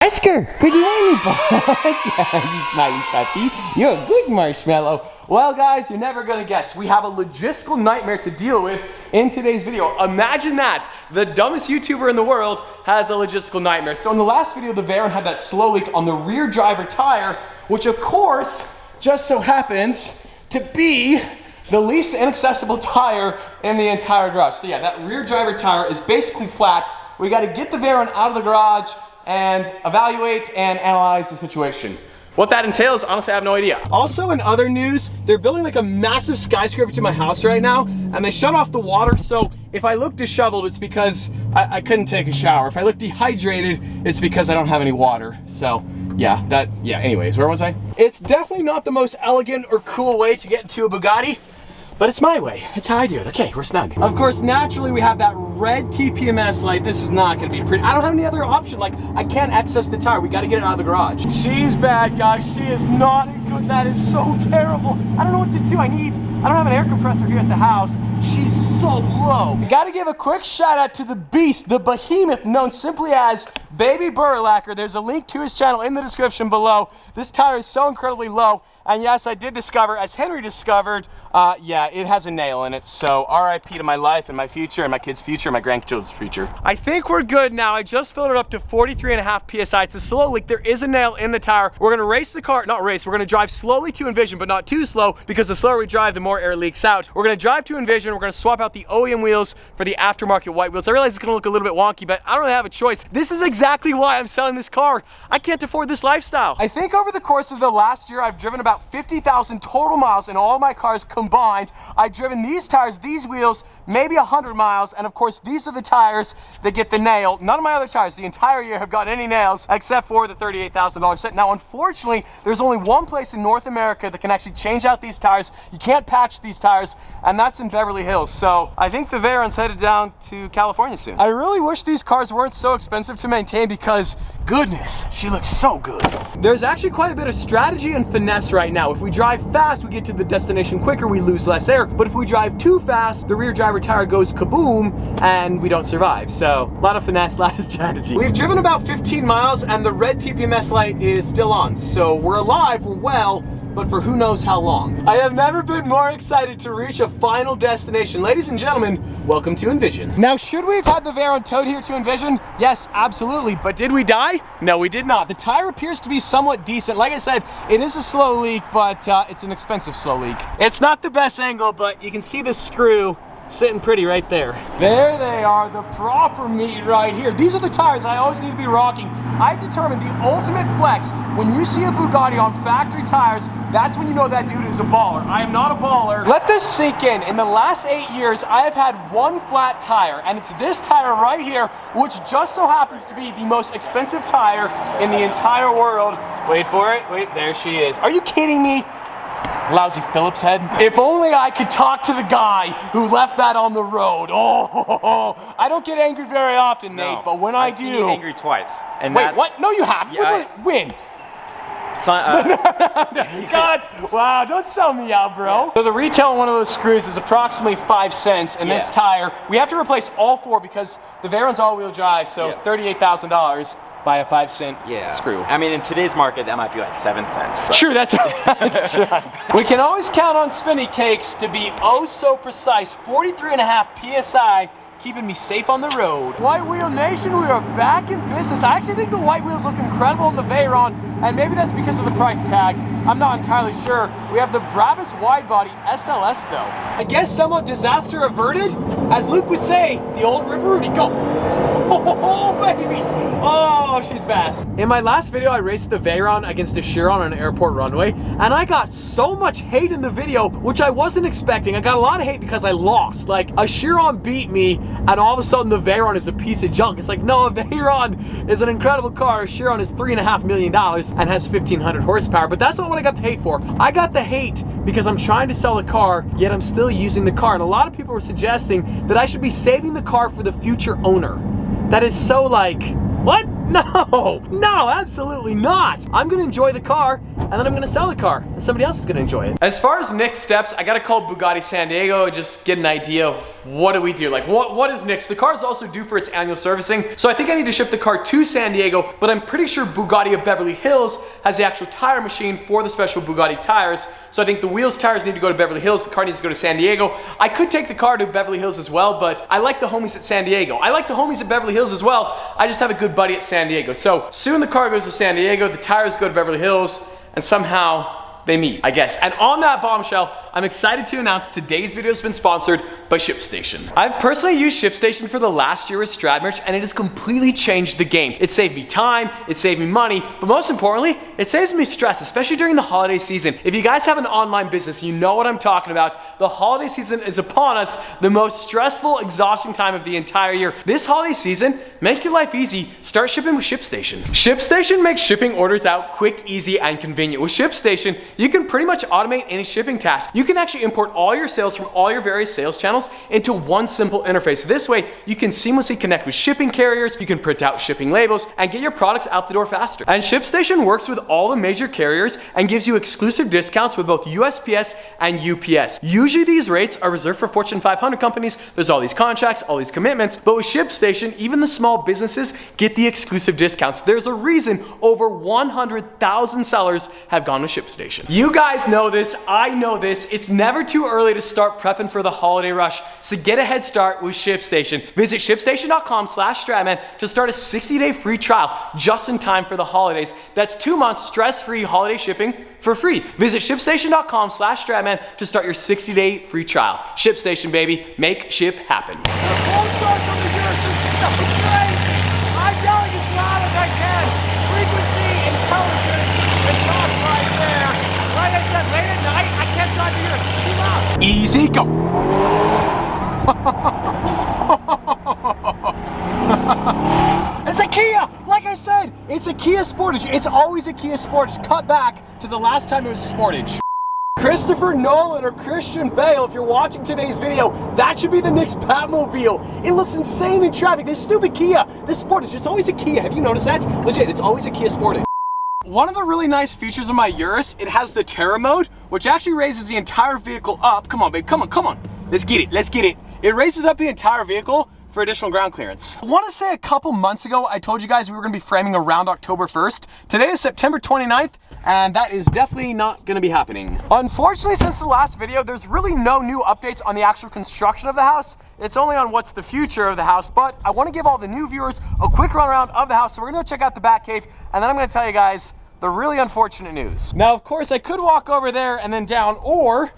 Oscar, good morning, bud. You smiley puppy. You're a good marshmallow. Well, guys, you're never gonna guess. We have a logistical nightmare to deal with in today's video. Imagine that. The dumbest YouTuber in the world has a logistical nightmare. So in the last video, the Veyron had that slow leak on the rear driver tire, which of course, just so happens to be the least inaccessible tire in the entire garage. So yeah, that rear driver tire is basically flat. We gotta get the Veyron out of the garage and evaluate and analyze the situation. What that entails, honestly, I have no idea. Also, in other news, they're building like a massive skyscraper to my house right now, and they shut off the water, so if I look disheveled, it's because I couldn't take a shower. If I look dehydrated, it's because I don't have any water. So, yeah, anyways, where was I? It's definitely not the most elegant or cool way to get into a Bugatti, but it's my way. It's how I do it. Okay, we're snug. Of course, naturally, we have that red TPMS light. This is not gonna be pretty. I don't have any other option. Like, I can't access the tire. We gotta get it out of the garage. She's bad, guys. She is not good. That is so terrible. I don't know what to do. I don't have an air compressor here at the house. She's so low. We gotta give a quick shout out to the beast, the behemoth known simply as Baby Burlacker. There's a link to his channel in the description below. This tire is so incredibly low. And yes, I did discover, as Henry discovered, yeah, it has a nail in it. So RIP to my life and my future and my kids' future and my grandchildren's future. I think we're good now. I just filled it up to 43.5 PSI. It's a slow leak. There is a nail in the tire. We're gonna race the car, not race, we're gonna drive slowly to Envision, but not too slow, because the slower we drive, the more air leaks out. We're gonna drive to Envision. We're gonna swap out the OEM wheels for the aftermarket white wheels. I realize it's gonna look a little bit wonky, but I don't really have a choice. This is exactly why I'm selling this car. I can't afford this lifestyle. I think over the course of the last year, I've driven about 50,000 total miles in all my cars combined. I've driven these tires, these wheels, maybe 100 miles, and of course these are the tires that get the nail. None of my other tires the entire year have gotten any nails except for the $38,000 set. Now unfortunately, there's only one place in North America that can actually change out these tires. You can't patch these tires, and that's in Beverly Hills. So I think the Veyron's headed down to California soon. I really wish these cars weren't so expensive to maintain, because goodness, she looks so good. There's actually quite a bit of strategy and finesse right now. If we drive fast, we get to the destination quicker, we lose less air. But if we drive too fast, the rear driver tire goes kaboom and we don't survive. So a lot of finesse, a lot of strategy. We've driven about 15 miles and the red TPMS light is still on. So we're alive, we're well, but for who knows how long. I have never been more excited to reach a final destination. Ladies and gentlemen, welcome to Envision. Now, should we have had the Veyron towed here to Envision? Yes, absolutely. But did we die? No, we did not. The tire appears to be somewhat decent. Like I said, it is a slow leak, but it's an expensive slow leak. It's not the best angle, but you can see the screw sitting pretty right there. There they are, the proper meat right here. These are the tires I always need to be rocking. I've determined the ultimate flex. When you see a Bugatti on factory tires, that's when you know that dude is a baller. I am not a baller. Let this sink in. In the last 8 years, I have had one flat tire, and it's this tire right here, which just so happens to be the most expensive tire in the entire world. Wait for it. Wait, there she is. Are you kidding me? Lousy Phillips head. If only I could talk to the guy who left that on the road. Oh, I don't get angry very often, Nate, but when I do. I've seen you angry twice. And wait, what? No, you haven't. Yeah, when? God, wow, don't sell me out, bro. So the retail on one of those screws is approximately 5 cents, and this tire, we have to replace all four because the Veyron's all-wheel drive, so $38,000. By a 5-cent screw. I mean, in today's market, that might be like 7 cents. But. True, that's right. We can always count on Spinny Cakes to be oh so precise. 43.5 PSI, keeping me safe on the road. White Wheel Nation, we are back in business. I actually think the white wheels look incredible on the Veyron, and maybe that's because of the price tag. I'm not entirely sure. We have the Brabus wide body SLS though. I guess somewhat disaster averted. As Luke would say, the old Ripper Rudy, go. Oh, baby. Oh, she's fast. In my last video, I raced the Veyron against a Chiron on an airport runway, and I got so much hate in the video, which I wasn't expecting. I got a lot of hate because I lost. Like, a Chiron beat me, and all of a sudden the Veyron is a piece of junk. It's like, no, a Veyron is an incredible car. A Chiron is $3.5 million and has 1,500 horsepower, but that's not what I got the hate for. I got the hate because I'm trying to sell a car, yet I'm still using the car. And a lot of people were suggesting that I should be saving the car for the future owner. That is so like, what? No, no, absolutely not. I'm gonna enjoy the car, and then I'm gonna sell the car, and somebody else is gonna enjoy it. As far as next steps, I gotta call Bugatti San Diego and just get an idea of what do we do. Like, what is next? The car is also due for its annual servicing, so I think I need to ship the car to San Diego, but I'm pretty sure Bugatti of Beverly Hills has the actual tire machine for the special Bugatti tires, so I think the wheels, tires need to go to Beverly Hills, the car needs to go to San Diego. I could take the car to Beverly Hills as well, but I like the homies at San Diego. I like the homies at Beverly Hills as well. I just have a good buddy at San Diego. So soon the car goes to San Diego, the tires go to Beverly Hills, and somehow they meet, I guess. And on that bombshell, I'm excited to announce today's video has been sponsored by ShipStation. I've personally used ShipStation for the last year with StradMerch, and it has completely changed the game. It saved me time, it saved me money, but most importantly, it saves me stress, especially during the holiday season. If you guys have an online business, you know what I'm talking about. The holiday season is upon us, the most stressful, exhausting time of the entire year. This holiday season, make your life easy, start shipping with ShipStation. ShipStation makes shipping orders out quick, easy, and convenient. With ShipStation, you can pretty much automate any shipping task. You can actually import all your sales from all your various sales channels into one simple interface. This way, you can seamlessly connect with shipping carriers, you can print out shipping labels, and get your products out the door faster. And ShipStation works with all the major carriers and gives you exclusive discounts with both USPS and UPS. Usually these rates are reserved for Fortune 500 companies. There's all these contracts, all these commitments, but with ShipStation, even the small businesses get the exclusive discounts. There's a reason over 100,000 sellers have gone with ShipStation. You guys know this, I know this, it's never too early to start prepping for the holiday rush, so get a head start with ShipStation. Visit shipstation.com/Stradman to start a 60-day free trial just in time for the holidays. That's 2 months stress-free holiday shipping for free. Visit shipstation.com/Stradman to start your 60-day free trial. ShipStation, baby, make ship happen. The cold starts on the Urus is so crazy. I'm yelling as loud as I can. Frequency intelligence and talk right there. Like I said, late at night, I can't drive the Urus, it's too loud. Easy, go. It's a Kia, like I said, it's a Kia Sportage. It's always a Kia Sportage. Cut back to the last time it was a Sportage. Christopher Nolan or Christian Bale, if you're watching today's video, that should be the next Batmobile. It looks insane in traffic. This stupid Kia, this Sportage, it's always a Kia. Have you noticed that? Legit, it's always a Kia Sportage. One of the really nice features of my Urus, it has the Terra mode, which actually raises the entire vehicle up. Come on, babe, come on, come on. Let's get it, let's get it. It raises up the entire vehicle for additional ground clearance. I want to say a couple months ago, I told you guys we were going to be framing around October 1st. Today is September 29th, and that is definitely not going to be happening. Unfortunately, since the last video, there's really no new updates on the actual construction of the house. It's only on what's the future of the house, but I want to give all the new viewers a quick run around of the house. So we're going to go check out the Bat Cave, and then I'm going to tell you guys the really unfortunate news. Now, of course, I could walk over there and then down, or,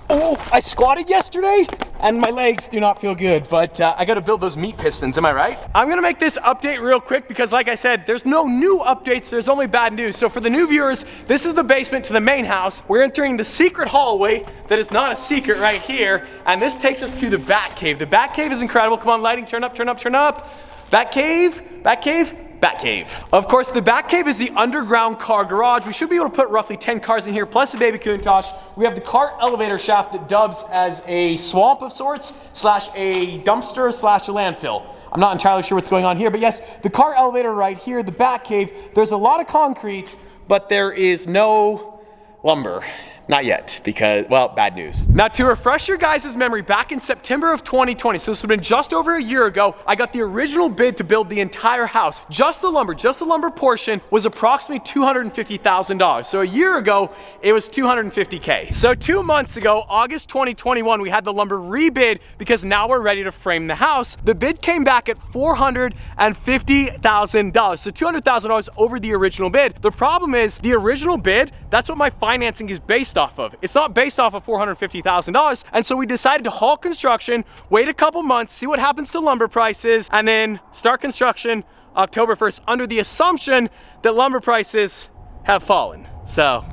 I squatted yesterday and my legs do not feel good, but I gotta build those meat pistons, am I right? I'm gonna make this update real quick because like I said, there's no new updates, there's only bad news. So for the new viewers, this is the basement to the main house. We're entering the secret hallway that is not a secret right here, and this takes us to the Bat Cave. The Bat Cave is incredible. Come on, lighting, turn up, turn up, turn up. Bat Cave, Bat Cave, Bat Cave. Of course, the Bat Cave is the underground car garage. We should be able to put roughly 10 cars in here, plus a baby Countach. We have the cart elevator shaft that dubs as a swamp of sorts, slash a dumpster, slash a landfill. I'm not entirely sure what's going on here, but yes, the car elevator right here, the Bat Cave, there's a lot of concrete, but there is no lumber. Not yet, because, well, bad news. Now, to refresh your guys' memory, back in September of 2020, so this would have been just over a year ago, I got the original bid to build the entire house. Just the lumber portion was approximately $250,000. So a year ago, it was $250K. So 2 months ago, August 2021, we had the lumber rebid because now we're ready to frame the house. The bid came back at $450,000. So $200,000 over the original bid. The problem is the original bid, that's what my financing is based off of. It's not based off of $450,000, and so we decided to halt construction, wait a couple months, see what happens to lumber prices, and then start construction October 1st under the assumption that lumber prices have fallen. So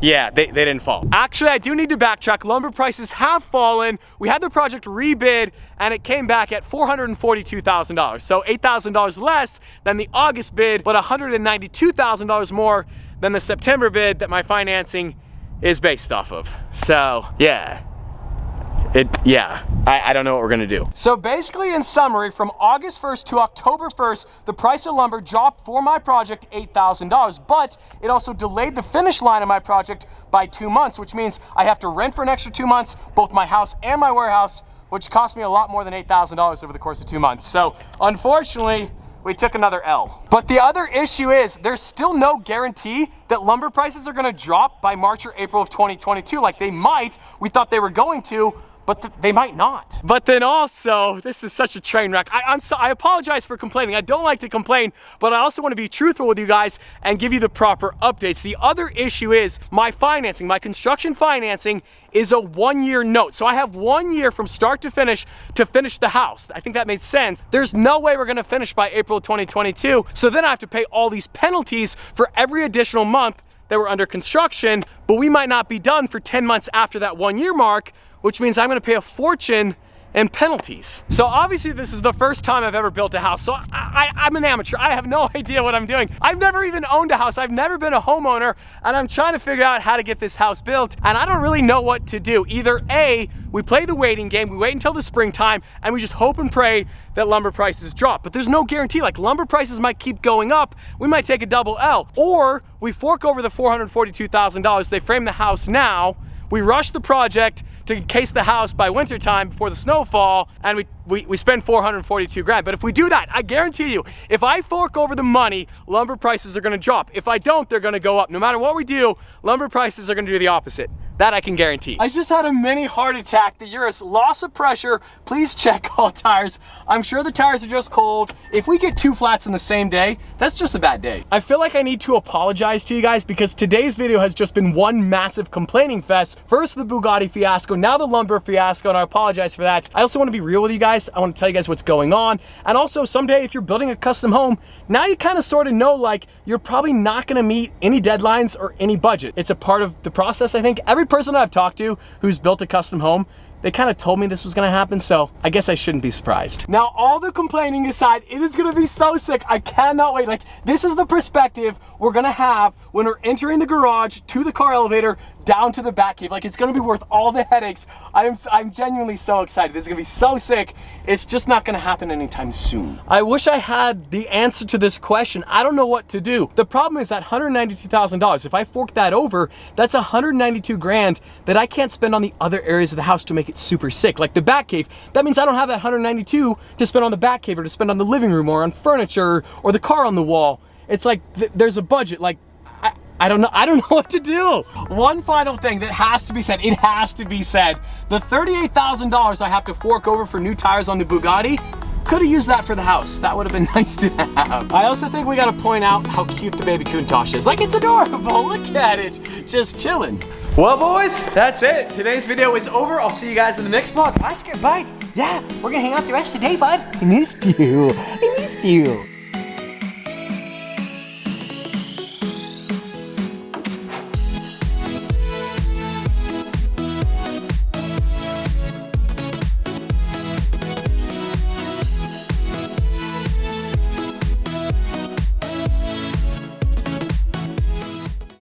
yeah, they didn't fall. Actually, I do need to backtrack. Lumber prices have fallen. We had the project rebid and it came back at $442,000. So $8,000 less than the August bid, but $192,000 more than the September bid that my financing is based off of. So yeah, Yeah, I don't know what we're gonna do. So basically, in summary, from August 1st to October 1st, the price of lumber dropped for my project $8,000, but it also delayed the finish line of my project by 2 months, which means I have to rent for an extra 2 months, both my house and my warehouse, which cost me a lot more than $8,000 over the course of 2 months. So unfortunately, we took another L. But the other issue is there's still no guarantee that lumber prices are gonna drop by March or April of 2022. Like they might, we thought they were going to, but they might not. But then also, this is such a train wreck. I apologize for complaining. I don't like to complain, but I also want to be truthful with you guys and give you the proper updates. The other issue is my financing. My construction financing is a 1-year note. So I have 1 year from start to finish the house. I think that made sense. There's no way we're gonna finish by April 2022. So then I have to pay all these penalties for every additional month that we're under construction, but we might not be done for 10 months after that 1 year mark, which means I'm gonna pay a fortune in penalties. So obviously this is the first time I've ever built a house. So I'm an amateur. I have no idea what I'm doing. I've never even owned a house. I've never been a homeowner, and I'm trying to figure out how to get this house built, and I don't really know what to do. Either A, we play the waiting game, we wait until the springtime, and we just hope and pray that lumber prices drop. But there's no guarantee. Like lumber prices might keep going up. We might take a double L. Or we fork over the $442,000. They frame the house now. We rush the project to encase the house by winter time before the snowfall, and we spend 442 grand. But if we do that, I guarantee you, if I fork over the money, lumber prices are gonna drop. If I don't, they're gonna go up. No matter what we do, lumber prices are gonna do the opposite. That I can guarantee. I just had a mini heart attack. The Urus, loss of pressure. Please check all tires. I'm sure the tires are just cold. If we get 2 flats in the same day, that's just a bad day. I feel like I need to apologize to you guys because today's video has just been one massive complaining fest. First the Bugatti fiasco, now the lumber fiasco, and I apologize for that. I also want to be real with you guys. I want to tell you guys what's going on. And also someday if you're building a custom home, now you kind of sort of know like you're probably not gonna meet any deadlines or any budget. It's a part of the process, I think. Every person I've talked to who's built a custom home, they kind of told me this was gonna happen, so I guess I shouldn't be surprised. Now, all the complaining aside, it is gonna be so sick. I cannot wait. Like, this is the perspective we're gonna have when we're entering the garage to the car elevator down to the back cave. Like, it's gonna be worth all the headaches. I'm genuinely so excited. This is gonna be so sick. It's just not gonna happen anytime soon. I wish I had the answer to this question. I don't know what to do. The problem is that $192,000, if I fork that over, that's 192 grand that I can't spend on the other areas of the house to make it super sick. Like the back cave, that means I don't have that 192 to spend on the back cave or to spend on the living room or on furniture or the car on the wall. It's like there's a budget. Like I don't know what to do. One final thing that has to be said, it has to be said. The $38,000 I have to fork over for new tires on the Bugatti, could have used that for the house. That would have been nice to have. I also think we gotta point out how cute the baby Countach is. Like, it's adorable, look at it, just chilling. Well boys, that's it. Today's video is over. I'll see you guys in the next vlog. Oscar, bud, yeah, we're gonna hang out the rest of the day, bud. I missed you.